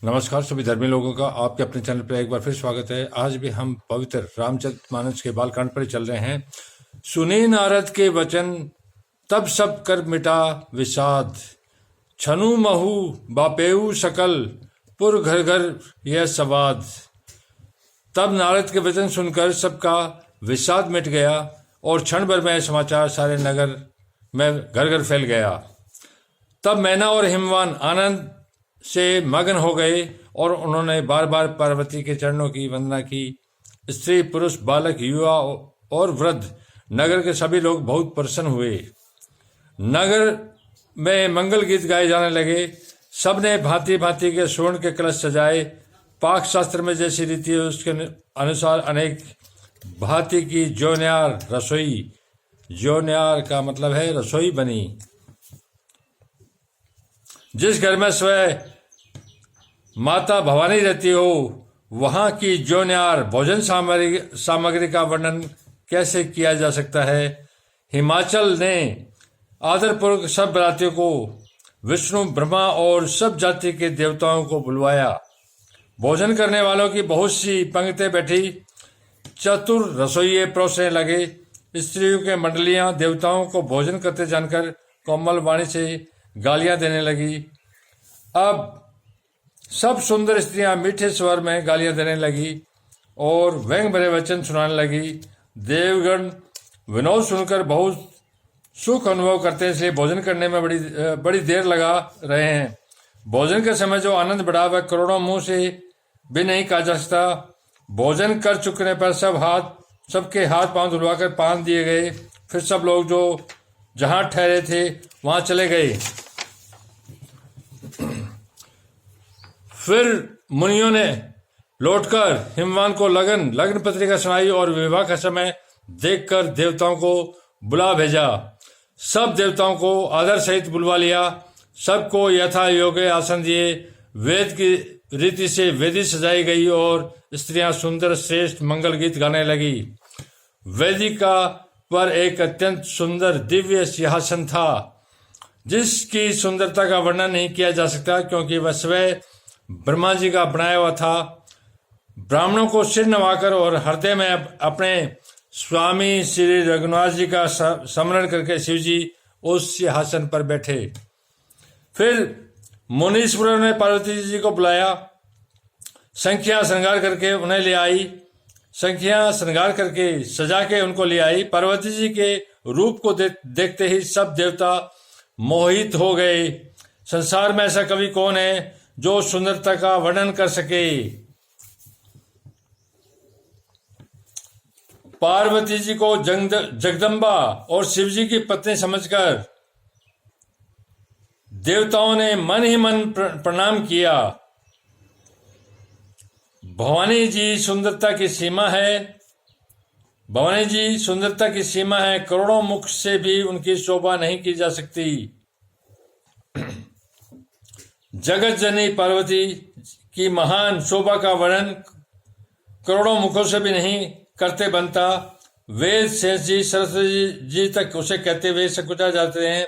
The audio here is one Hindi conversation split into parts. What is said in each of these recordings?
नमस्कार सभी धर्मी लोगों का आपके अपने चैनल पर एक बार फिर स्वागत है। आज भी हम पवित्र रामचरितमानस के बालकांड पर चल रहे हैं। सुने नारद के वचन तब सब कर मिटा विषाद, छनु महु बापेऊ सकल पुर घर घर यह सवाद। तब नारद के वचन सुनकर सबका विषाद मिट गया और क्षण भर में समाचार सारे नगर में घर घर फैल गया। तब मैना और हिमवान आनंद से मगन हो गए और उन्होंने बार बार पार्वती के चरणों की वंदना की। स्त्री पुरुष बालक युवा और वृद्ध नगर के सभी लोग बहुत प्रसन्न हुए। नगर में मंगल गीत गाए जाने लगे। सबने भांति भांति के स्वर्ण के कलश सजाए। पाक शास्त्र में जैसी रीति है उसके अनुसार अनेक भांति की जोन्यार रसोई, जोन्यार का मतलब है रसोई बनी। जिस घर में स्वयं माता भवानी रहती हो वहां की जोन्यार भोजन सामग्री का वर्णन कैसे किया जा सकता है। हिमाचल ने आदरपूर्वक सब बरातियों को, विष्णु ब्रह्मा और सब जाति के देवताओं को बुलवाया। भोजन करने वालों की बहुत सी पंक्तियां बैठी। चतुर रसोइये परोसने लगे। स्त्रियों के मंडलियां देवताओं को भोजन करते जानकर कोमल वाणी से गालियां देने लगी। अब सब सुंदर स्त्रियां मीठे स्वर में गालियां देने लगी और व्यंग भरे वचन सुनाने लगी। देवगण विनोद सुनकर बहुत सुख अनुभव करते हैं, इसलिए भोजन करने में बड़ी देर लगा रहे हैं। भोजन के समय जो आनंद बढ़ा वह करोड़ों मुंह से भी नहीं कहा जा सकता। भोजन कर चुकने पर सबके हाथ पांव धुलवाकर पान दिए गए। फिर सब लोग जो जहां ठहरे थे वहां चले गए। फिर मुनियों ने लौटकर हिमवान को लग्न पत्रिका सुनाई और विवाह का समय देखकर देवताओं को बुला भेजा। सब देवताओं को आदर सहित बुलवा लिया। सबको यथा योग्य आसन दिए। वेद की रीति से वेदी सजाई गई और स्त्रियां सुंदर श्रेष्ठ मंगल गीत गाने लगी। वेदिका पर एक अत्यंत सुंदर दिव्य सिंहासन था जिसकी सुंदरता का वर्णन नहीं किया जा सकता, क्योंकि वह स्वयं ब्रह्मा जी का बनाया हुआ था। ब्राह्मणों को सिर नवाकर और हृदय में अपने स्वामी श्री रघुनाथ जी का स्मरण करके शिव जी उस सिंहासन पर बैठे। फिर मुनीश्वरों ने पार्वती जी को बुलाया। संख्या श्रृंगार करके उन्हें ले आई। संख्या श्रृंगार करके सजा के उनको ले आई। पार्वती जी के रूप को देखते ही सब देवता मोहित हो गए। संसार में ऐसा कवि कौन है जो सुंदरता का वर्णन कर सके। पार्वती जी को जगदम्बा और शिव जी की पत्नी समझकर देवताओं ने मन ही मन प्रणाम किया। भवानी जी सुंदरता की सीमा है। भवानी जी सुंदरता की सीमा है। करोड़ों मुख से भी उनकी शोभा नहीं की जा सकती। जगत जननी पार्वती की महान शोभा का वर्णन करोड़ों मुखों से भी नहीं करते बनता। वेद शेष जी सरस्वती जी तक उसे कहते हुए संकुचा जाते हैं।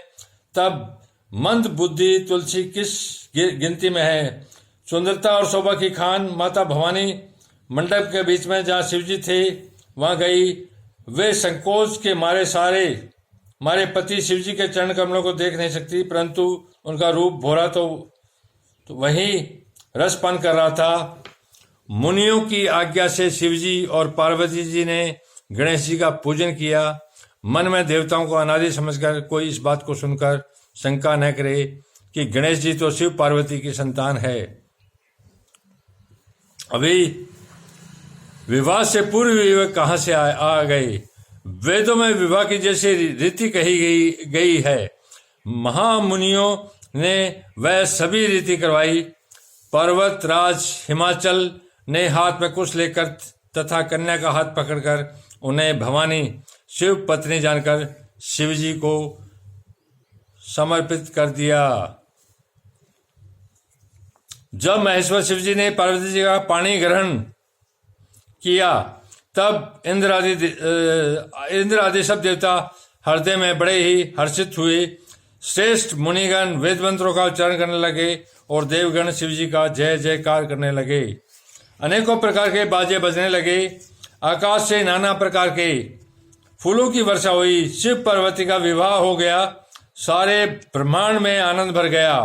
तब मंद बुद्धि तुलसी किस गिनती में है। सुंदरता और शोभा की खान माता भवानी मंडप के बीच में जहाँ शिव जी थे वहां गई। वे संकोच के मारे पति शिव जी के चरण कमलों को देख नहीं सकती, परंतु उनका रूप भोरा तो वही रसपान कर रहा था। मुनियों की आज्ञा से शिवजी और पार्वती जी ने गणेश जी का पूजन किया। मन में देवताओं को अनादि समझकर कोई इस बात को सुनकर शंका न करे कि गणेश जी तो शिव पार्वती की संतान है। अभी विवाह से पूर्व वे कहां से आ गए। वेदों में विवाह की जैसी रीति कही गई है। महामुनियों ने वह सभी रीति करवाई। पर्वत राज हिमाचल ने हाथ में कुश लेकर तथा कन्या का हाथ पकड़कर उन्हें भवानी शिव पत्नी जानकर शिव जी को समर्पित कर दिया। जब महेश्वर शिव जी ने पार्वती जी का पाणी ग्रहण किया तब इंद्र आदि सब देवता हृदय में बड़े ही हर्षित हुए। श्रेष्ठ मुनिगण वेद मंत्रों का उच्चारण करने लगे और देवगण शिव जी का जय जयकार करने लगे। अनेकों प्रकार के बाजे बजने लगे। आकाश से नाना प्रकार के फूलों की वर्षा हुई। शिव पार्वती का विवाह हो गया। सारे ब्रह्मांड में आनंद भर गया।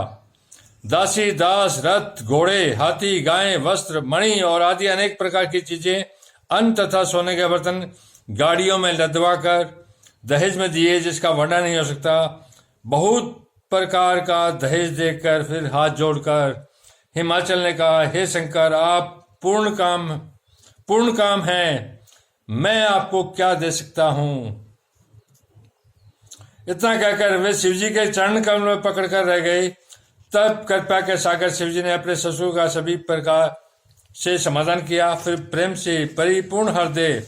दासी दास, रथ, घोड़े, हाथी, गायें, वस्त्र, मणि और आदि अनेक प्रकार की चीजें, अन्न तथा सोने के बर्तन गाड़ियों में लदवा कर दहेज में दिए, जिसका वर्णन नहीं हो सकता। बहुत प्रकार का दहेज देकर फिर हाथ जोड़कर हिमाचल ने कहा, हे शंकर, आप पूर्ण काम हैं, मैं आपको क्या दे सकता हूं। इतना कहकर वे शिवजी के चरण कमल में पकड़कर रह गए। तब कृपा के सागर शिवजी ने अपने ससुर का सभी प्रकार से समाधान किया। फिर प्रेम से परिपूर्ण हृदय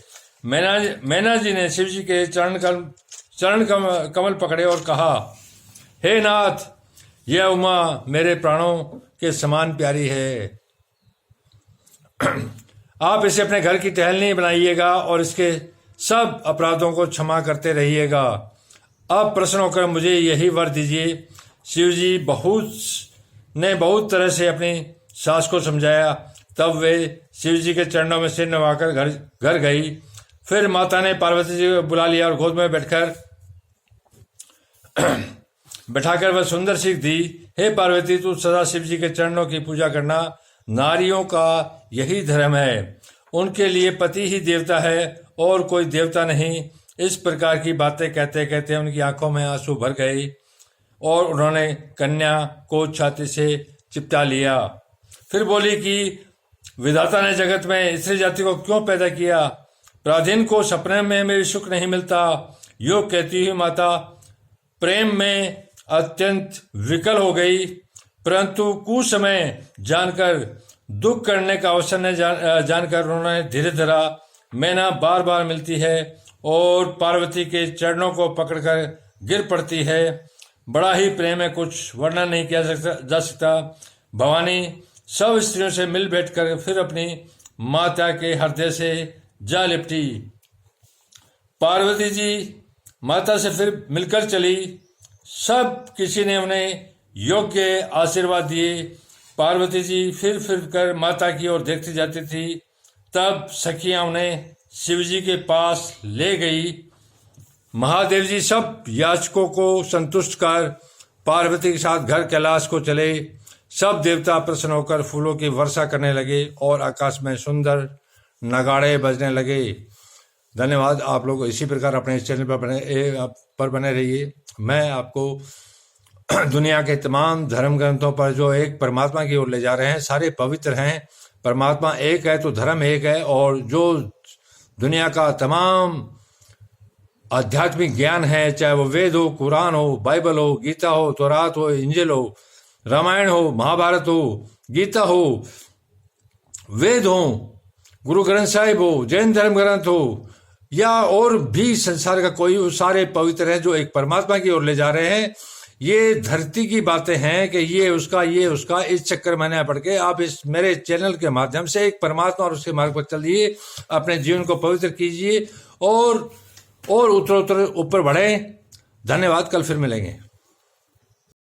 मैना जी ने शिवजी के चरण कमल पकड़े और कहा, हे नाथ, यह उमा मेरे प्राणों के समान प्यारी है। आप इसे अपने घर की टहलनी बनाइएगा और इसके सब अपराधों को क्षमा करते रहिएगा। अब प्रसन्न होकर मुझे यही वर दीजिए। शिवजी बहुत तरह से अपनी सास को समझाया। तब वे शिवजी के चरणों में सिर नवाकर घर गई। फिर माता ने पार्वती जी को बुला लिया और गोद में बैठाकर वह सुंदर सीख दी, हे पार्वती, तू सदा शिवजी के चरणों की पूजा करना। नारियों का यही धर्म है। उनके लिए पति ही देवता है और कोई देवता नहीं। इस प्रकार की बातें कहते कहते उनकी आंखों में आंसू भर गए और उन्होंने कन्या को छाती से चिपटा लिया। फिर बोली कि विधाता ने जगत में स्त्री जाति को क्यों पैदा किया? पराधीन को सपने में भी सुख नहीं मिलता। योग कहती हुई माता प्रेम में अत्यंत विकल हो गई, परंतु कुछ समय जानकर दुख करने का अवसर न जानकर उन्होंने धीरे धरा। मैना बार बार मिलती है और पार्वती के चरणों को पकड़कर गिर पड़ती है। बड़ा ही प्रेम है, कुछ वर्णन नहीं किया जा सकता। भवानी सब स्त्रियों से मिल बैठकर फिर अपनी माता के हृदय से जा लिपटी। पार्वती जी माता से फिर मिलकर चली। सब किसी ने उन्हें योग्य आशीर्वाद दिए। पार्वती जी फिर कर माता की ओर देखती जाती थी। तब सखियां उन्हें शिवजी के पास ले गई। महादेव जी सब याचकों को संतुष्ट कर पार्वती के साथ घर कैलाश को चले। सब देवता प्रसन्न होकर फूलों की वर्षा करने लगे और आकाश में सुंदर नगाड़े बजने लगे। धन्यवाद। आप लोग इसी प्रकार अपने इस चैनल पर बने रहिए। मैं आपको दुनिया के तमाम धर्म ग्रंथों पर जो एक परमात्मा की ओर ले जा रहे हैं, सारे पवित्र हैं। परमात्मा एक है तो धर्म एक है, और जो दुनिया का तमाम आध्यात्मिक ज्ञान है, चाहे वो वेद हो, कुरान हो, बाइबल हो, गीता हो, तौरात हो, इंजिल हो, रामायण हो, महाभारत हो, गीता हो, वेद हो, गुरु ग्रंथ साहिब हो, जैन धर्म ग्रंथ हो, या और भी संसार का कोई, सारे पवित्र हैं जो एक परमात्मा की ओर ले जा रहे हैं। ये धरती की बातें हैं कि ये उसका इस चक्कर में न पड़ के आप इस मेरे चैनल के माध्यम से एक परमात्मा और उसके मार्ग पर चलिए, अपने जीवन को पवित्र कीजिए और उत्तर ऊपर बढ़े। धन्यवाद। कल फिर मिलेंगे।